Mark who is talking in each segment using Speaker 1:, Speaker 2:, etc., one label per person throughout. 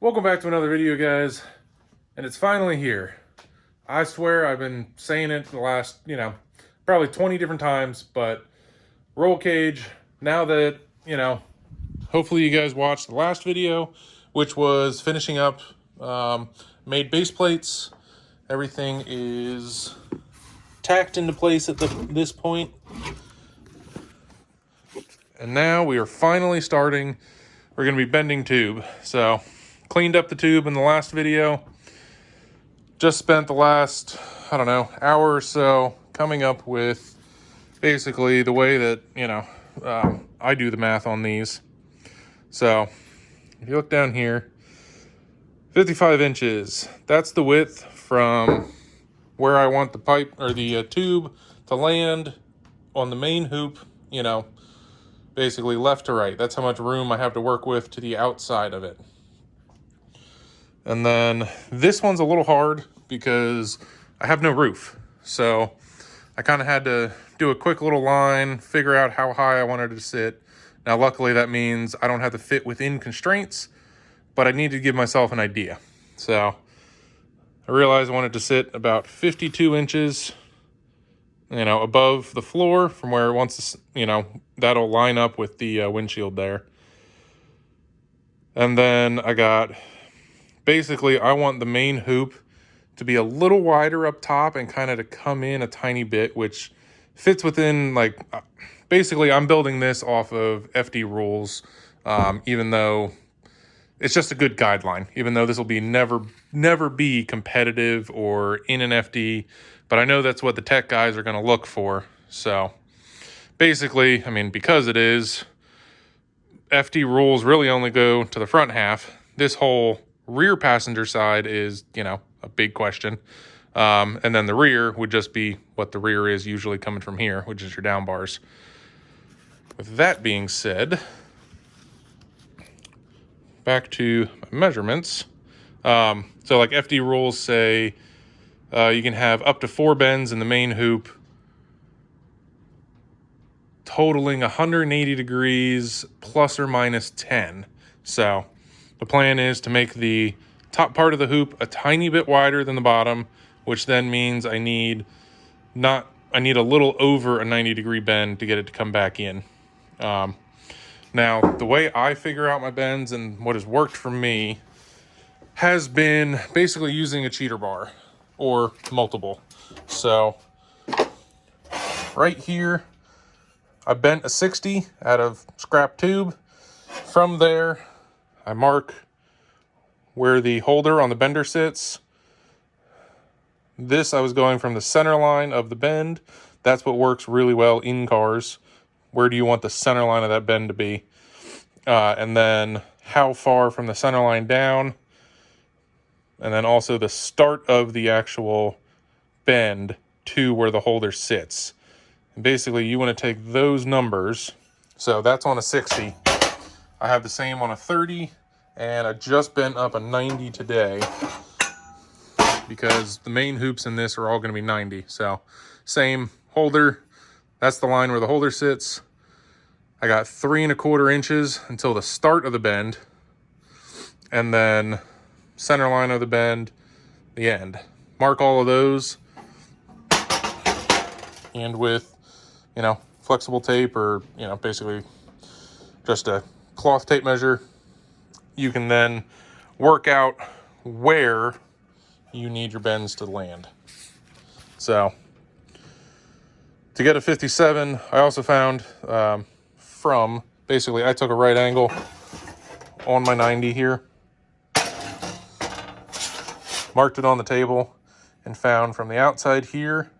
Speaker 1: Welcome back to another video, guys, and it's finally here. I swear I've been saying it for the last, probably 20 different times, but roll cage, now that, hopefully you guys watched the last video, which was finishing up, made base plates. Everything is tacked into place at this point. And now we are finally starting. We're going to be bending tube. So, cleaned up the tube in the last video. Just spent the last, hour or so coming up with basically the way that, I do the math on these. So, if you look down here, 55 inches. That's the width from where I want the pipe or the tube to land on the main hoop, basically left to right. That's how much room I have to work with to the outside of it. And then this one's a little hard because I have no roof. So I kind of had to do a quick little line, figure out how high I wanted it to sit. Now, luckily that means I don't have to fit within constraints, but I need to give myself an idea. So I realized I wanted to sit about 52 inches, above the floor from where it wants to, that'll line up with the windshield there. And then basically I want the main hoop to be a little wider up top and kind of to come in a tiny bit, which fits within, basically I'm building this off of FD rules, even though it's just a good guideline, even though this will be never be competitive or in an FD, but I know that's what the tech guys are going to look for. So basically, because it is, FD rules really only go to the front half. This whole rear passenger side is, a big question. And then the rear would just be what the rear is usually coming from here, which is your down bars. With that being said, back to my measurements. So like FD rules say you can have up to 4 bends in the main hoop, totaling 180 degrees plus or minus 10. So the plan is to make the top part of the hoop a tiny bit wider than the bottom, which then means I need a little over a 90-degree bend to get it to come back in. Now, the way I figure out my bends and what has worked for me has been basically using a cheater bar or multiple. So right here, I bent a 60 out of scrap tube. From there, I mark where the holder on the bender sits. This, I was going from the center line of the bend. That's what works really well in cars. Where do you want the center line of that bend to be? And then how far from the center line down. And then also the start of the actual bend to where the holder sits. And basically, you want to take those numbers. So that's on a 60. I have the same on a 30. And I just bent up a 90 today because the main hoops in this are all going to be 90. So same holder. That's the line where the holder sits. I got 3¼ inches until the start of the bend. And then center line of the bend, the end. Mark all of those. And with, flexible tape or, basically just a cloth tape measure, you can then work out where you need your bends to land. So to get a 57, I also found basically I took a right angle on my 90 here, marked it on the table, and found from the outside here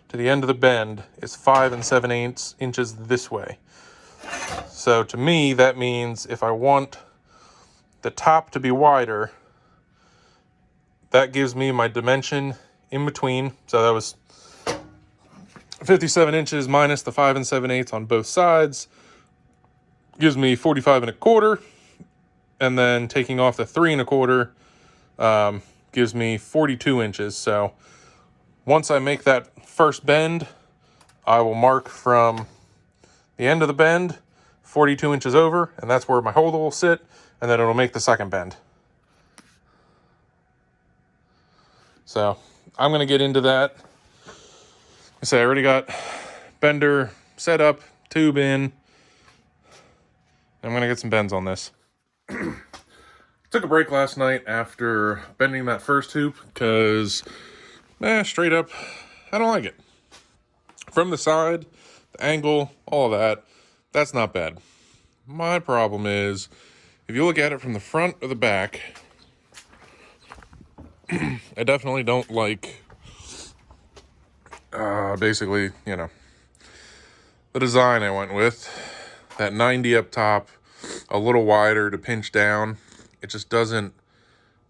Speaker 1: to the end of the bend is 5 7/8 inches this way. So to me, that means if I want the top to be wider, that gives me my dimension in between. So that was 57 inches minus the 5 7/8 on both sides. Gives me 45¼ and then taking off the 3¼ gives me 42 inches. So once I make that first bend, I will mark from the end of the bend 42 inches over, and that's where my holder will sit, and then it'll make the second bend. So I'm going to get into that. I say I already got bender set up, tube in. I'm going to get some bends on this. Took a break last night after bending that first hoop because, straight up, I don't like it. From the side, the angle, all of that, that's not bad. My problem is, if you look at it from the front or the back, I definitely don't like, basically, you know, the design I went with. That 90 up top, a little wider to pinch down. It just doesn't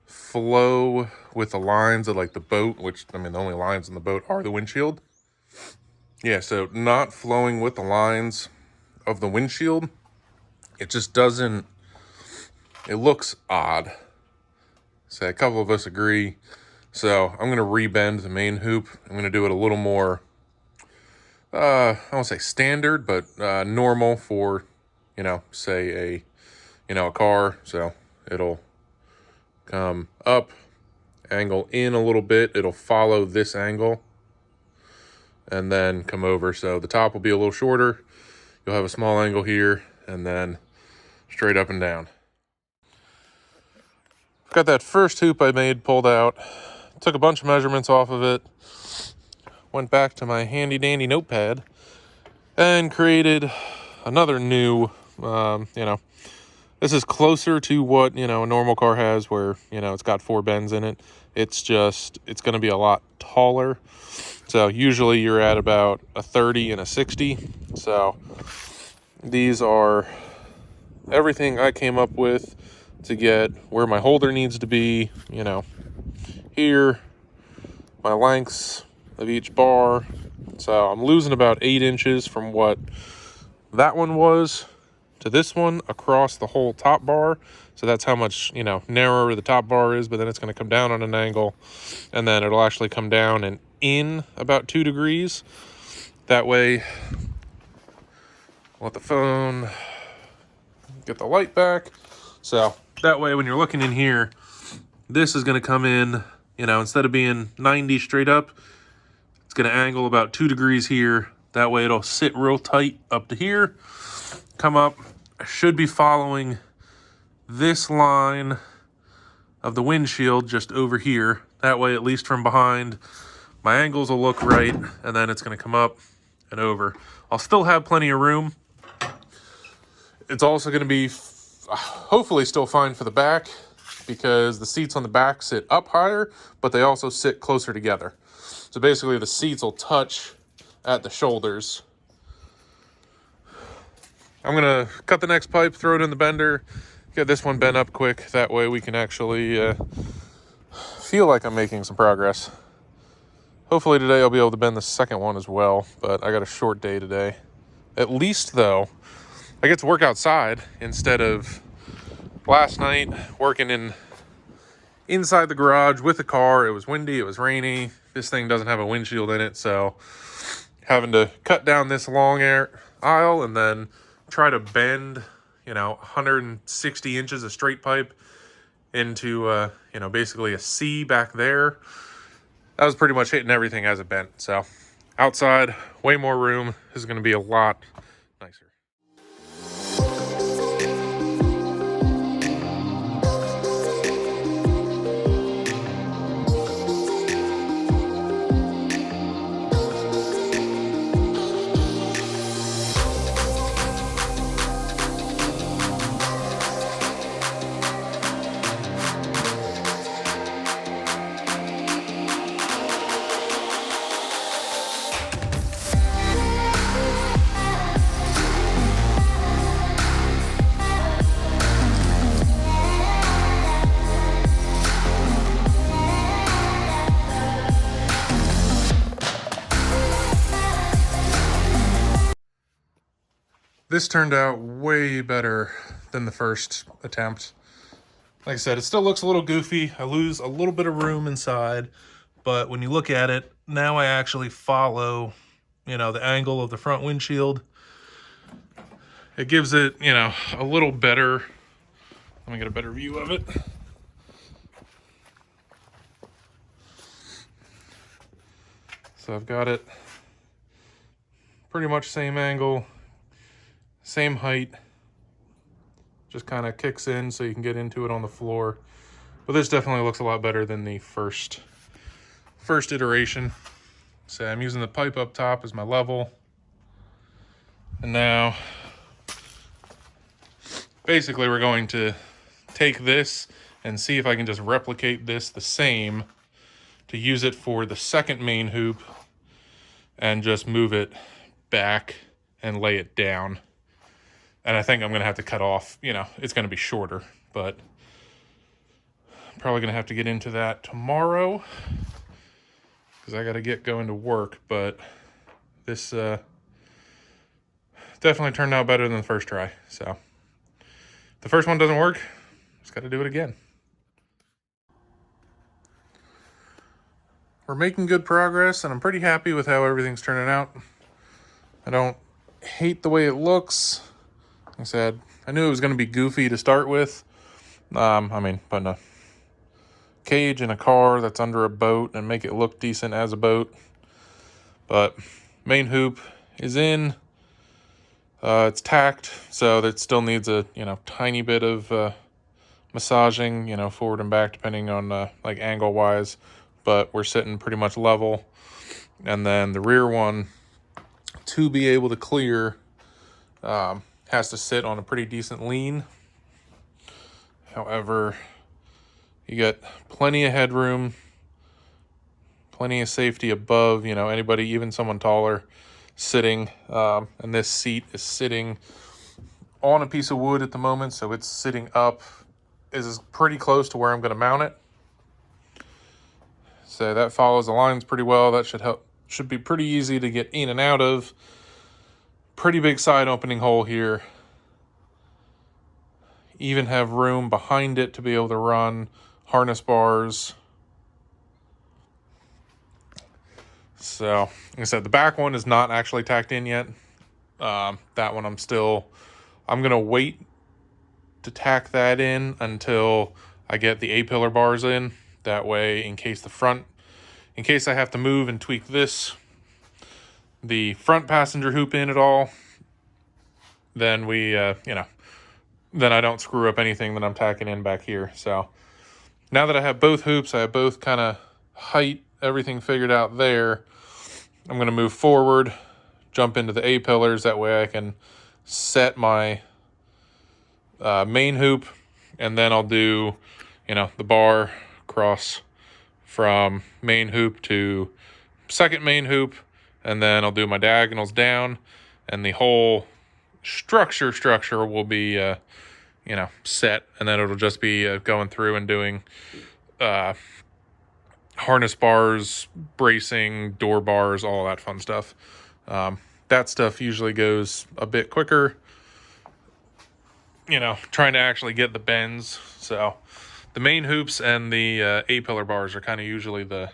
Speaker 1: flow with the lines of like the boat, which, I mean, the only lines in the boat are the windshield. Yeah, so not flowing with the lines of the windshield, it just doesn't, it looks odd. So a couple of us agree. So I'm going to rebend the main hoop. I'm going to do it a little more, I won't say standard, but normal for, you know, say a car. So it'll come up, angle in a little bit. It'll follow this angle and then come over. So the top will be a little shorter. You'll have a small angle here and then straight up and down. Got that first hoop I made pulled out. Took a bunch of measurements off of it. Went back to my handy dandy notepad and created another new, this is closer to what, a normal car has where, it's got 4 bends in it. It's going to be a lot taller. So usually you're at about a 30 and a 60. So these are everything I came up with to get where my holder needs to be, here, my lengths of each bar. So I'm losing about 8 inches from what that one was to this one across the whole top bar. So that's how much, narrower the top bar is, but then it's going to come down on an angle and then it'll actually come down and in about 2 degrees. That way, let the phone get the light back. So that way when you're looking in here, this is going to come in, instead of being 90 straight up, it's going to angle about 2 degrees here. That way it'll sit real tight up to here, come up. I should be following this line of the windshield just over here. That way, at least from behind, my angles will look right, and then it's going to come up and over. I'll still have plenty of room. It's also going to be hopefully still fine for the back because the seats on the back sit up higher, but they also sit closer together. So basically the seats will touch at the shoulders. I'm going to cut the next pipe, throw it in the bender, get this one bent up quick. That way we can actually feel like I'm making some progress. Hopefully today I'll be able to bend the second one as well, but I got a short day today. At least, though, I get to work outside instead of last night working inside the garage with the car. It was windy, it was rainy. This thing doesn't have a windshield in it, so having to cut down this long aisle and then try to bend, 160 inches of straight pipe into, basically a C back there. That was pretty much hitting everything as it bent. So outside, way more room. This is going to be a lot nicer. This turned out way better than the first attempt. Like I said, it still looks a little goofy. I lose a little bit of room inside, but when you look at it, now I actually follow, the angle of the front windshield. It gives it, a little better, let me get a better view of it. So I've got it pretty much same angle, same height. Just kind of kicks in so you can get into it on the floor. But this definitely looks a lot better than the first iteration. So I'm using the pipe up top as my level. And now, basically we're going to take this and see if I can just replicate this the same to use it for the second main hoop and just move it back and lay it down. And I think I'm going to have to cut off, you know, it's going to be shorter, but I'm probably going to have to get into that tomorrow because I got to get going to work. But this definitely turned out better than the first try. So if the first one doesn't work, just got to do it again. We're making good progress, and I'm pretty happy with how everything's turning out. I don't hate the way it looks. Like I said, I knew it was going to be goofy to start with. I mean, putting a cage in a car that's under a boat and make it look decent as a boat. But main hoop is in. It's tacked, so that still needs a, you know, tiny bit of massaging, you know, forward and back depending on like angle wise. But we're sitting pretty much level. And then the rear one, to be able to clear, has to sit on a pretty decent lean. However, you get plenty of headroom, plenty of safety above, you know, anybody, even someone taller, sitting. And this seat is sitting on a piece of wood at the moment, so it's sitting up, is pretty close to where I'm going to mount it. So that follows the lines pretty well. That should be pretty easy to get in and out of. Pretty big side opening hole here. Even have room behind it to be able to run harness bars. So, like I said, the back one is not actually tacked in yet. That one I'm going to wait to tack that in until I get the A-pillar bars in. That way, in case I have to move and tweak the front passenger hoop in at all, then then I don't screw up anything that I'm tacking in back here. So now that I have both hoops, I have both kind of height, everything figured out there, I'm going to move forward, jump into the A-pillars. That way I can set my main hoop, and then I'll do, you know, the bar cross from main hoop to second main hoop, and then I'll do my diagonals down, and the whole structure will be you know, set, and then it'll just be going through and doing harness bars, bracing, door bars, all that fun stuff. That stuff usually goes a bit quicker, you know, trying to actually get the bends. So the main hoops and the A-pillar bars are kind of usually the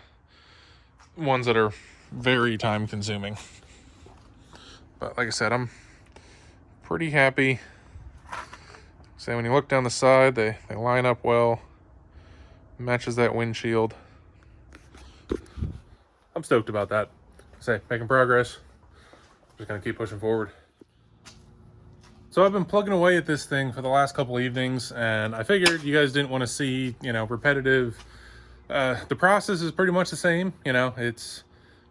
Speaker 1: ones that are very time consuming. But like I said, I'm pretty happy. So when you look down the side, they line up well. Matches that windshield. I'm stoked about that. Say, making progress. Just gonna keep pushing forward. So I've been plugging away at this thing for the last couple evenings, and I figured you guys didn't want to see, you know, repetitive. The process is pretty much the same. You know, it's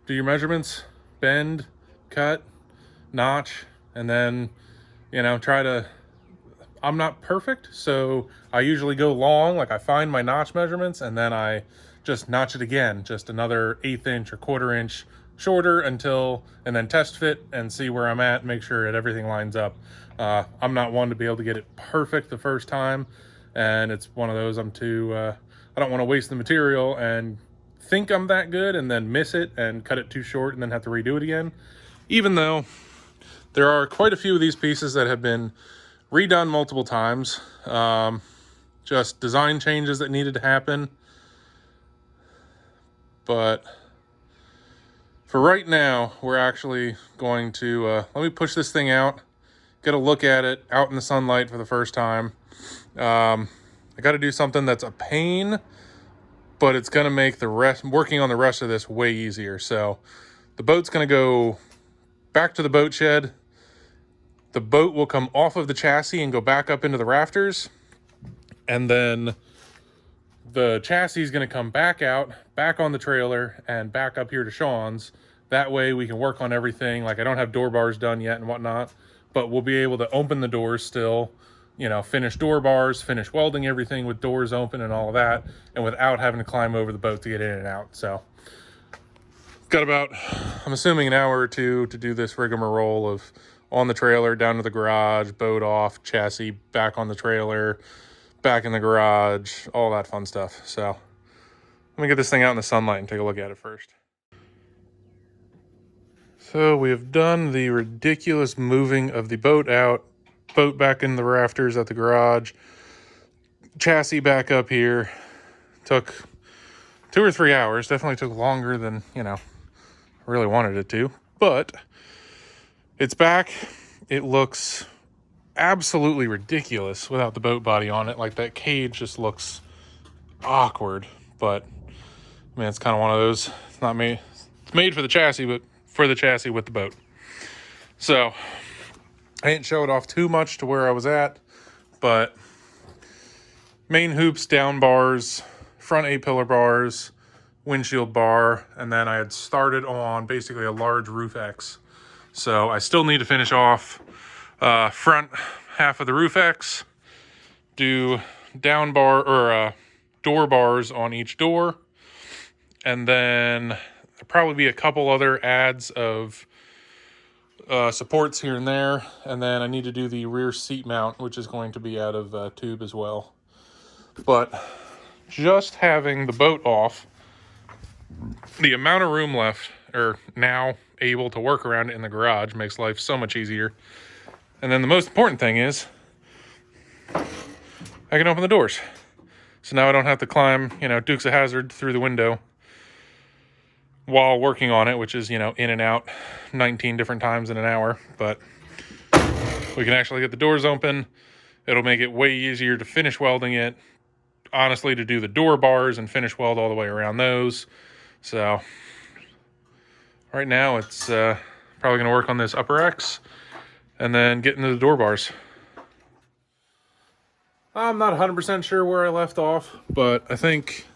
Speaker 1: do your measurements, bend, cut, notch, and then, you know, I'm not perfect, so I usually go long. Like I find my notch measurements and then I just notch it again, just another 1/8 inch or 1/4 inch shorter and then test fit and see where I'm at, make sure that everything lines up. I'm not one to be able to get it perfect the first time, and it's one of those I don't want to waste the material and think I'm that good and then miss it and cut it too short and then have to redo it again. Even though there are quite a few of these pieces that have been redone multiple times, just design changes that needed to happen. But for right now, we're actually going to, let me push this thing out, get a look at it out in the sunlight for the first time. I got to do something that's a pain, but it's going to make working on the rest of this way easier. So The boat's going to go back to the boat shed. The boat will come off of the chassis and go back up into the rafters. And then the chassis is going to come back out, back on the trailer, and back up here to Sean's. That way we can work on everything. Like, I don't have door bars done yet and whatnot, but we'll be able to open the doors still, you know, finish door bars, finish welding everything with doors open and all of that, and without having to climb over the boat to get in and out. So got about, I'm assuming, an hour or two to do this rigmarole of on the trailer, down to the garage, boat off, chassis back on the trailer, back in the garage, all that fun stuff. So let me get this thing out in the sunlight and take a look at it first. So we have done the ridiculous moving of the boat out, boat back in the rafters at the garage, chassis back up here. Took 2 or 3 hours. Definitely took longer than, you know, I really wanted it to, but it's back. It looks absolutely ridiculous without the boat body on it. Like, that cage just looks awkward, but I mean, it's kind of one of those. It's not made, it's made for the chassis, but for the chassis with the boat. So I didn't show it off too much to where I was at, but main hoops, down bars, front A-pillar bars, windshield bar, and then I had started on basically a large roof X. So I still need to finish off front half of the roof X, do down bar or door bars on each door, and then there'll probably be a couple other adds of supports here and there, and then I need to do the rear seat mount, which is going to be out of tube as well. But just having the boat off, the amount of room left, or now able to work around it in the garage, makes life so much easier. And then the most important thing is I can open the doors. So now I don't have to climb, you know, Dukes of Hazzard through the window while working on it, which is, you know, in and out 19 different times in an hour. But we can actually get the doors open. It'll make it way easier to finish welding it. Honestly, to do the door bars and finish weld all the way around those. So right now it's probably going to work on this upper X and then get into the door bars. I'm not 100% sure where I left off, but I think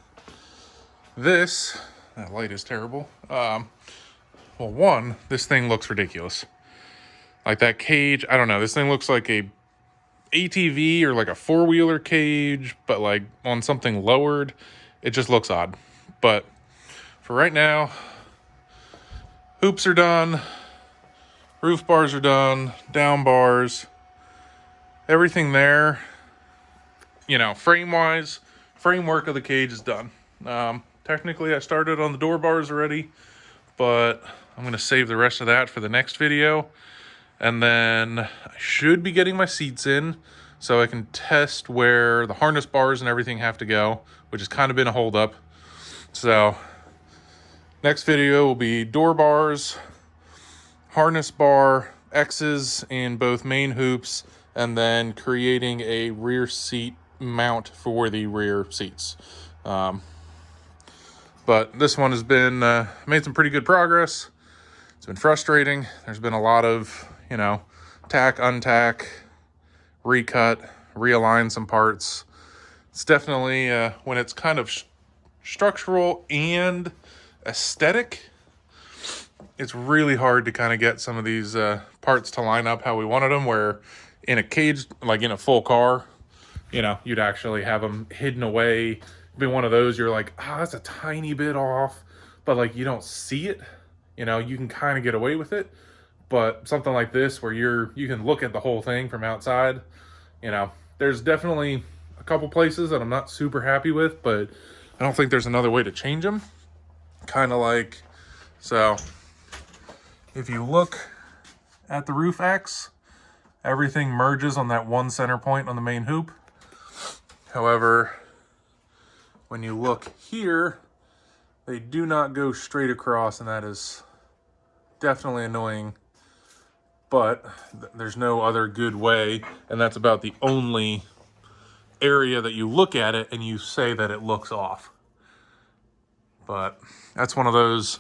Speaker 1: this, that light is terrible. Well, one, this thing looks ridiculous. Like, that cage, I don't know, this thing looks like a ATV or like a four-wheeler cage, but like on something lowered. It just looks odd. But for right now, hoops are done, roof bars are done, down bars, everything there, you know, frame-wise, framework of the cage is done. Technically, I started on the door bars already, but I'm going to save the rest of that for the next video. And then I should be getting my seats in so I can test where the harness bars and everything have to go, which has kind of been a holdup. So next video will be door bars, harness bar, X's in both main hoops, and then creating a rear seat mount for the rear seats. But this one has been made some pretty good progress. It's been frustrating. There's been a lot of, you know, tack, untack, recut, realign some parts. It's definitely, when it's kind of structural and aesthetic, it's really hard to kind of get some of these parts to line up how we wanted them, where in a cage, like in a full car, you know, you'd actually have them hidden away. It'd be one of those, you're like, ah, that's a tiny bit off, but like you don't see it, you know, you can kind of get away with it. But something like this, where you can look at the whole thing from outside, you know, there's definitely a couple places that I'm not super happy with, but I don't think there's another way to change them. Kind of like, so if you look at the roof X, everything merges on that one center point on the main hoop. However, when you look here, they do not go straight across, and that is definitely annoying. But there's no other good way, and that's about the only area that you look at it and you say that it looks off. But that's one of those,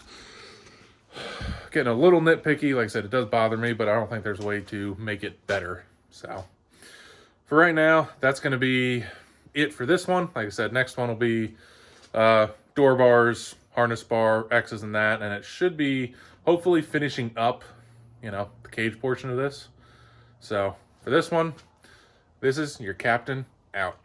Speaker 1: getting a little nitpicky. Like I said, it does bother me, but I don't think there's a way to make it better. So for right now, that's going to be it for this one. Like I said, next one will be door bars, harness bar, X's and that, and it should be hopefully finishing up, you know, the cage portion of this. So for this one, this is your captain out.